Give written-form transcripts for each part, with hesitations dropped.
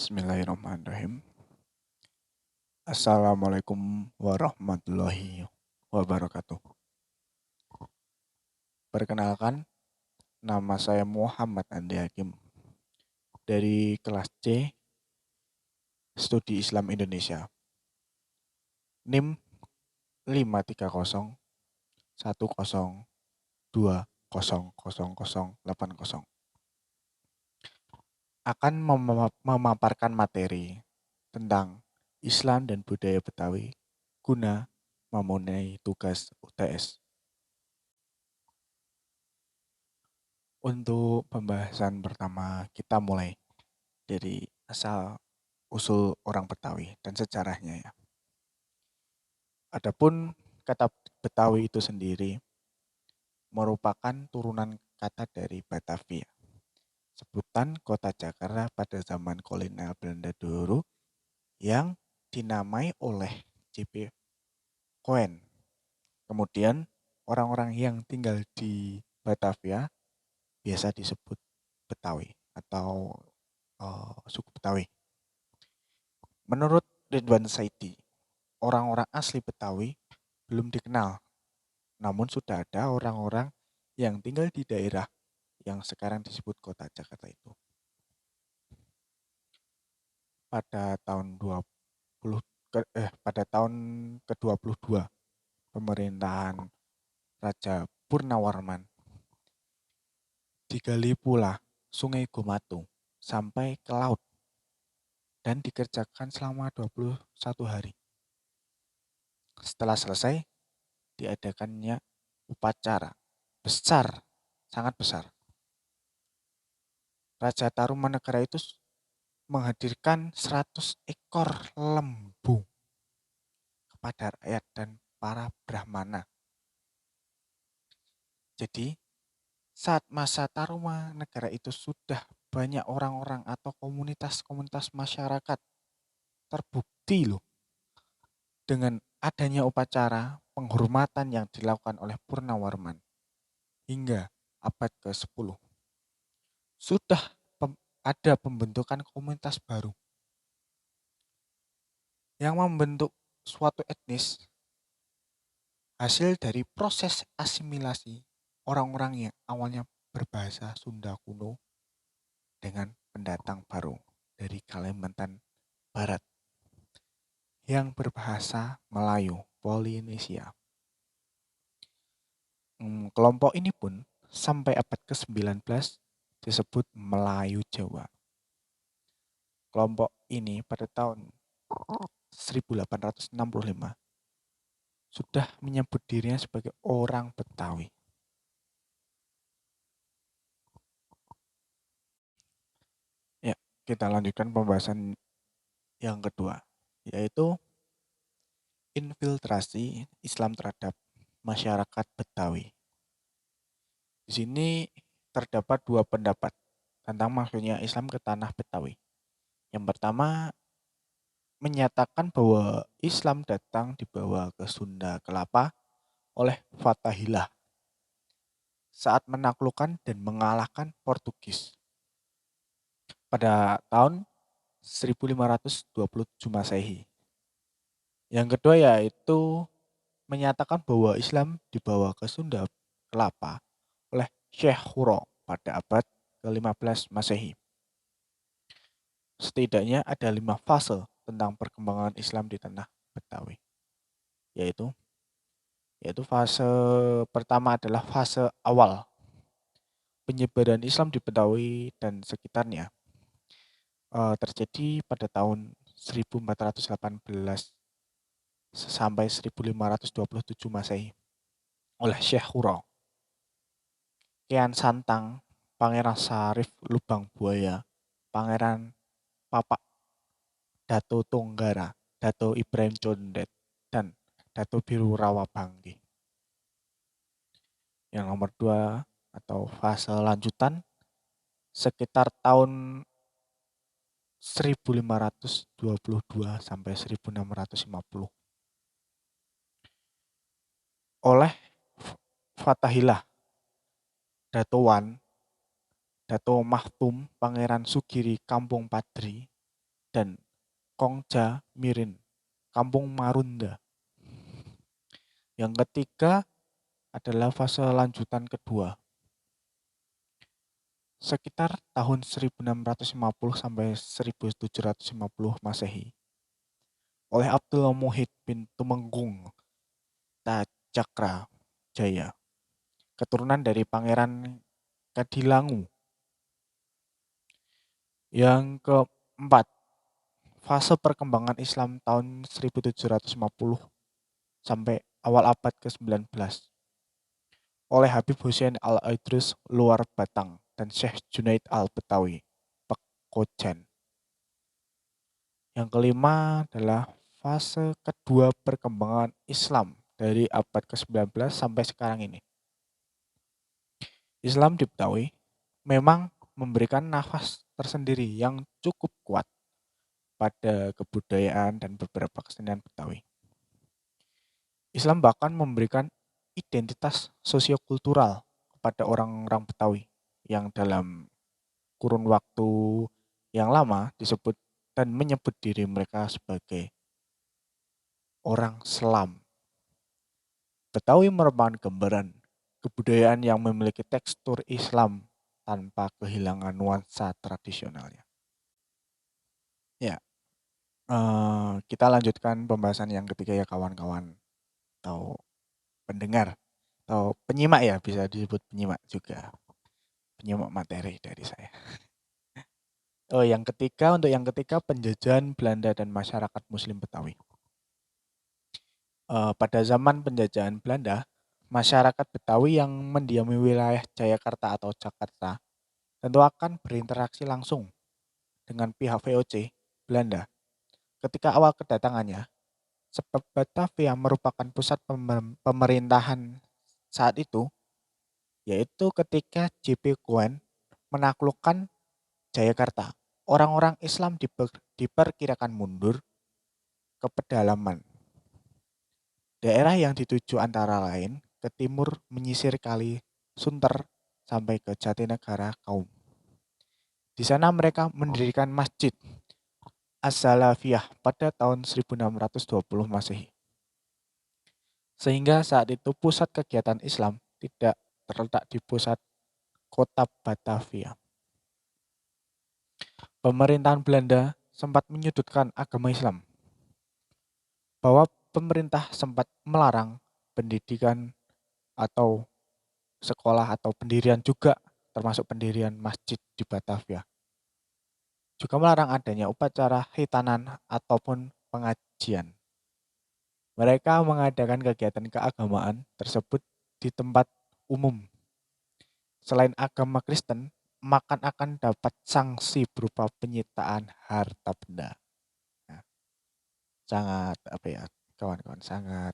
Bismillahirrahmanirrahim. Assalamualaikum warahmatullahi wabarakatuh. Perkenalkan, nama saya Muhammad Andi Hakim dari kelas C Studi Islam Indonesia. NIM 53010200080. Akan memaparkan materi tentang Islam dan budaya Betawi guna memenuhi tugas UTS. Untuk pembahasan pertama, kita mulai dari asal usul orang Betawi dan sejarahnya ya. Adapun kata Betawi itu sendiri merupakan turunan kata dari Batavia, sebutan kota Jakarta pada zaman kolonial Belanda dulu yang dinamai oleh J.P. Koen. Kemudian orang-orang yang tinggal di Batavia biasa disebut Betawi atau suku Betawi. Menurut Ridwan Saidi, orang-orang asli Betawi belum dikenal, namun sudah ada orang-orang yang tinggal di daerah yang sekarang disebut kota Jakarta itu. Pada tahun ke-22 pemerintahan Raja Purnawarman, digali pula Sungai Gomatu sampai ke laut dan dikerjakan selama 21 hari. Setelah selesai, diadakannya upacara besar, sangat besar. Raja Tarumanegara itu menghadirkan 100 ekor lembu kepada rakyat dan para brahmana. Jadi, saat masa Tarumanegara itu sudah banyak orang-orang atau komunitas-komunitas masyarakat terbukti loh dengan adanya upacara penghormatan yang dilakukan oleh Purnawarman hingga abad ke-10. Sudah ada pembentukan komunitas baru yang membentuk suatu etnis hasil dari proses asimilasi orang-orang yang awalnya berbahasa Sunda kuno dengan pendatang baru dari Kalimantan Barat yang berbahasa Melayu Polinesia. Kelompok ini pun sampai abad ke-19 disebut Melayu Jawa. Kelompok ini pada tahun 1865 sudah menyebut dirinya sebagai orang Betawi. Ya, kita lanjutkan pembahasan yang kedua, yaitu infiltrasi Islam terhadap masyarakat Betawi. Di sini terdapat dua pendapat tentang masuknya Islam ke tanah Betawi. Yang pertama menyatakan bahwa Islam datang dibawa ke Sunda Kelapa oleh Fathahillah saat menaklukkan dan mengalahkan Portugis pada tahun 1527 Masehi. Yang kedua yaitu menyatakan bahwa Islam dibawa ke Sunda Kelapa oleh Syekh Khuro pada abad ke-15 Masehi. Setidaknya ada 5 fase tentang perkembangan Islam di tanah Betawi, yaitu fase pertama adalah fase awal penyebaran Islam di Betawi dan sekitarnya, terjadi pada tahun 1418 sampai 1527 Masehi oleh Syekh Khuro, Kian Santang, Pangeran Sarif Lubang Buaya, Pangeran Papak, Dato Tonggara, Dato Ibrahim Condet, dan Dato Biru Rawabanggi. Yang nomor 2 atau fase lanjutan sekitar tahun 1522 sampai 1650 oleh Fathahillah, Dato Wan, Dato Mahtum, Pangeran Sugiri Kampung Padri, dan Kongja Mirin, Kampung Marunda. Yang ketiga adalah fase lanjutan kedua, sekitar tahun 1650 sampai 1750 Masehi, oleh Abdul Muhyidd bin Tumenggung Cakra Jaya, keturunan dari Pangeran Kadilangu. Yang keempat, fase perkembangan Islam tahun 1750 sampai awal abad ke-19, oleh Habib Hussein Al-Idrus Luar Batang dan Syekh Junaid Al-Betawi Pekojan. Yang kelima adalah fase kedua perkembangan Islam dari abad ke-19 sampai sekarang ini. Islam di Betawi memang memberikan nafas tersendiri yang cukup kuat pada kebudayaan dan beberapa kesenian Betawi. Islam bahkan memberikan identitas sosiokultural kepada orang-orang Betawi yang dalam kurun waktu yang lama disebut dan menyebut diri mereka sebagai orang Selam. Betawi merupakan gambaran kebudayaan yang memiliki tekstur Islam tanpa kehilangan nuansa tradisionalnya. Ya, kita lanjutkan pembahasan yang ketiga ya kawan-kawan, atau pendengar, atau penyimak ya, bisa disebut penyimak juga. Penyimak materi dari saya. Untuk yang ketiga penjajahan Belanda dan masyarakat Muslim Betawi. Pada zaman penjajahan Belanda, masyarakat Betawi yang mendiami wilayah Jayakarta atau Jakarta tentu akan berinteraksi langsung dengan pihak VOC Belanda. Ketika awal kedatangannya, sebab Batavia merupakan pusat pemerintahan saat itu, yaitu ketika J.P. Coen menaklukkan Jayakarta. Orang-orang Islam diperkirakan mundur ke pedalaman. Daerah yang dituju antara lain ke timur menyisir Kali Sunter sampai ke Jatinegara Kaum. Di sana mereka mendirikan Masjid Az-Zalafiyah pada tahun 1620 Masehi. Sehingga saat itu pusat kegiatan Islam tidak terletak di pusat kota Batavia. Pemerintahan Belanda sempat menyudutkan agama Islam, bahwa pemerintah sempat melarang pendidikan atau sekolah atau pendirian juga, termasuk pendirian masjid di Batavia. Juga melarang adanya upacara hitanan ataupun pengajian. Mereka mengadakan kegiatan keagamaan tersebut di tempat umum. Selain agama Kristen, maka akan dapat sanksi berupa penyitaan harta benda. Nah, sangat kawan-kawan, sangat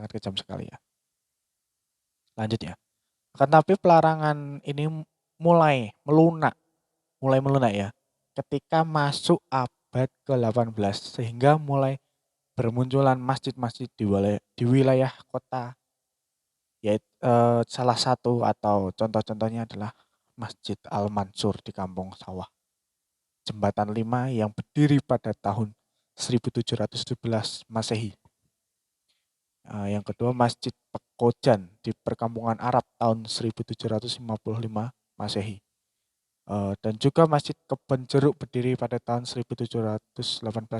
kejam sekali ya. Lanjut ya. Akan tapi pelarangan ini mulai melunak ya ketika masuk abad ke-18, sehingga mulai bermunculan masjid-masjid di wilayah kota, yaitu salah satu atau contoh-contohnya adalah Masjid Al-Mansur di Kampung Sawah, Jembatan 5 yang berdiri pada tahun 1717 Masehi. Yang kedua Masjid Pekojan di Perkampungan Arab tahun 1755 Masehi. Dan juga Masjid Kebon Jeruk berdiri pada tahun 1718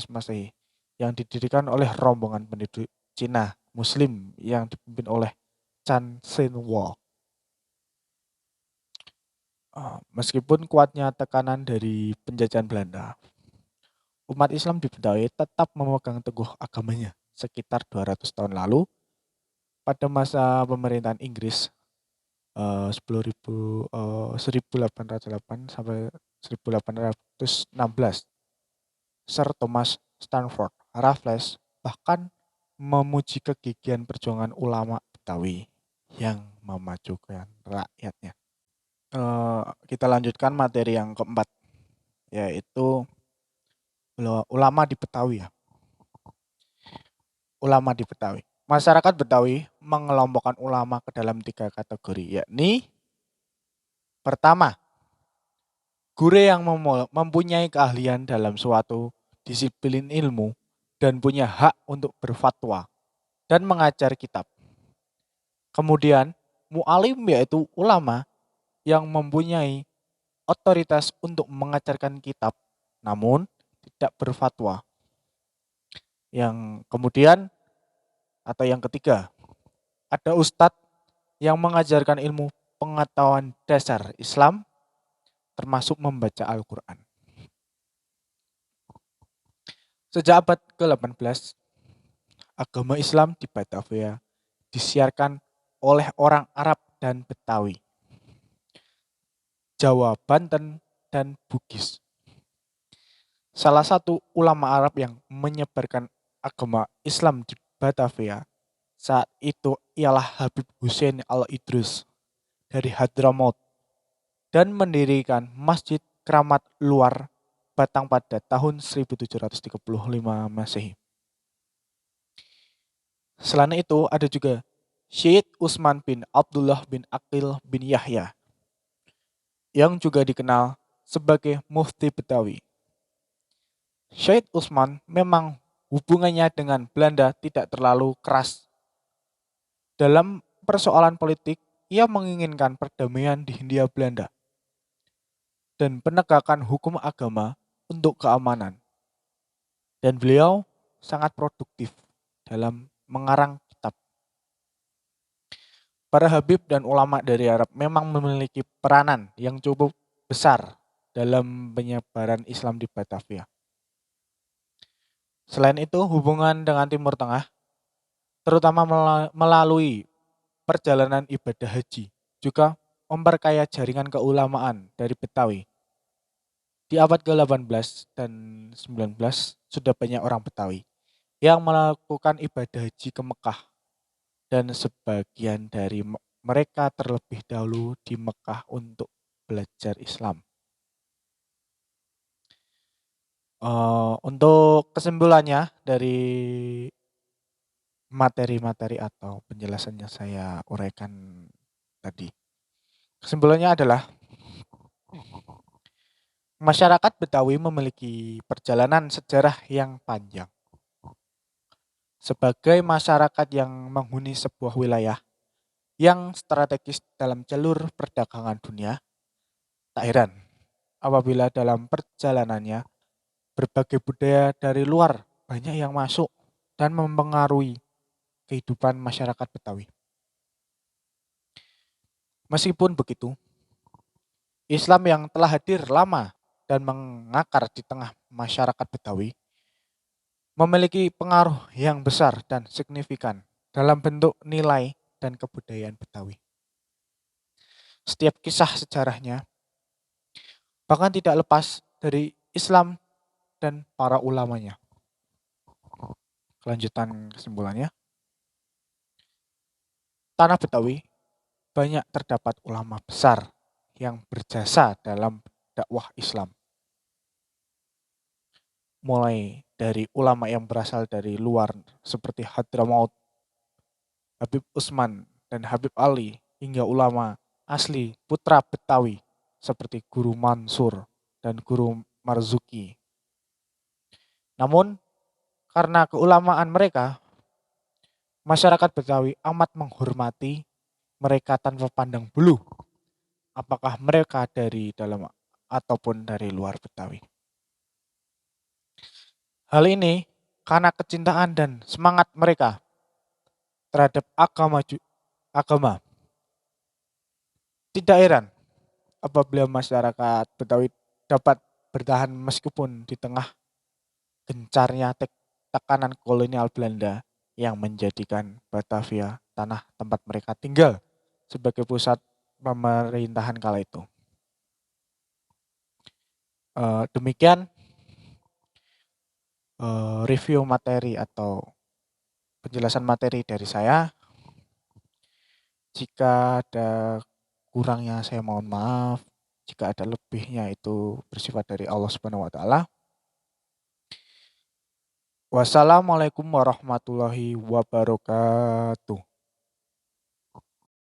Masehi yang didirikan oleh rombongan penduduk Cina Muslim yang dipimpin oleh Chan Sen Wo. Meskipun kuatnya tekanan dari penjajahan Belanda, umat Islam di Betawi tetap memegang teguh agamanya. Sekitar 200 tahun lalu, pada masa pemerintahan Inggris 1808 sampai 1816, Sir Thomas Stamford Raffles bahkan memuji kegigihan perjuangan ulama Betawi yang memajukan rakyatnya. Kita lanjutkan materi yang keempat, yaitu ulama di Betawi ya. Ulama di Betawi. Masyarakat Betawi mengelompokkan ulama ke dalam 3 kategori, yakni pertama, Guru yang mempunyai keahlian dalam suatu disiplin ilmu dan punya hak untuk berfatwa dan mengajar kitab. Kemudian, mu'alim yaitu ulama yang mempunyai otoritas untuk mengajarkan kitab, namun tidak berfatwa. Yang kemudian atau yang ketiga, ada ustadz yang mengajarkan ilmu pengetahuan dasar Islam termasuk membaca Al-Quran. Sejak abad ke-18, agama Islam di Batavia disiarkan oleh orang Arab dan Betawi, Jawa, Banten, dan Bugis. Salah satu ulama Arab yang menyebarkan agama Islam di Batavia saat itu ialah Habib Hussein Al-Idrus dari Hadramaut dan mendirikan Masjid Keramat Luar Batang pada tahun 1735 Masehi. Selain itu ada juga Syed Utsman bin Abdullah bin Aqil bin Yahya yang juga dikenal sebagai Mufti Betawi. Syed Utsman memang hubungannya dengan Belanda tidak terlalu keras. Dalam persoalan politik, ia menginginkan perdamaian di Hindia Belanda dan penegakan hukum agama untuk keamanan. Dan beliau sangat produktif dalam mengarang kitab. Para habib dan ulama dari Arab memang memiliki peranan yang cukup besar dalam penyebaran Islam di Batavia. Selain itu, hubungan dengan Timur Tengah, terutama melalui perjalanan ibadah haji, juga memperkaya jaringan keulamaan dari Betawi. Di abad ke-18 dan 19 sudah banyak orang Betawi yang melakukan ibadah haji ke Mekah dan sebagian dari mereka terlebih dahulu di Mekah untuk belajar Islam. Untuk kesimpulannya dari materi-materi atau penjelasan yang saya uraikan tadi, kesimpulannya adalah masyarakat Betawi memiliki perjalanan sejarah yang panjang. Sebagai masyarakat yang menghuni sebuah wilayah yang strategis dalam jalur perdagangan dunia, tak heran apabila dalam perjalanannya berbagai budaya dari luar banyak yang masuk dan mempengaruhi kehidupan masyarakat Betawi. Meskipun begitu, Islam yang telah hadir lama dan mengakar di tengah masyarakat Betawi memiliki pengaruh yang besar dan signifikan dalam bentuk nilai dan kebudayaan Betawi. Setiap kisah sejarahnya bahkan tidak lepas dari Islam dan para ulamanya. Kelanjutan kesimpulannya, tanah Betawi banyak terdapat ulama besar yang berjasa dalam dakwah Islam. Mulai dari ulama yang berasal dari luar seperti Hadramaut, Habib Utsman, dan Habib Ali, hingga ulama asli putra Betawi seperti Guru Mansur dan Guru Marzuki. Namun, karena keulamaan mereka, masyarakat Betawi amat menghormati mereka tanpa pandang bulu apakah mereka dari dalam ataupun dari luar Betawi. Hal ini karena kecintaan dan semangat mereka terhadap agama. Tidak heran apabila masyarakat Betawi dapat bertahan meskipun di tengah gencarnya tekanan kolonial Belanda yang menjadikan Batavia tanah tempat mereka tinggal sebagai pusat pemerintahan kala itu. Demikian review materi atau penjelasan materi dari saya. Jika ada kurangnya saya mohon maaf. Jika ada lebihnya itu bersifat dari Allah Subhanahu wa taala. Wassalamualaikum warahmatullahi wabarakatuh.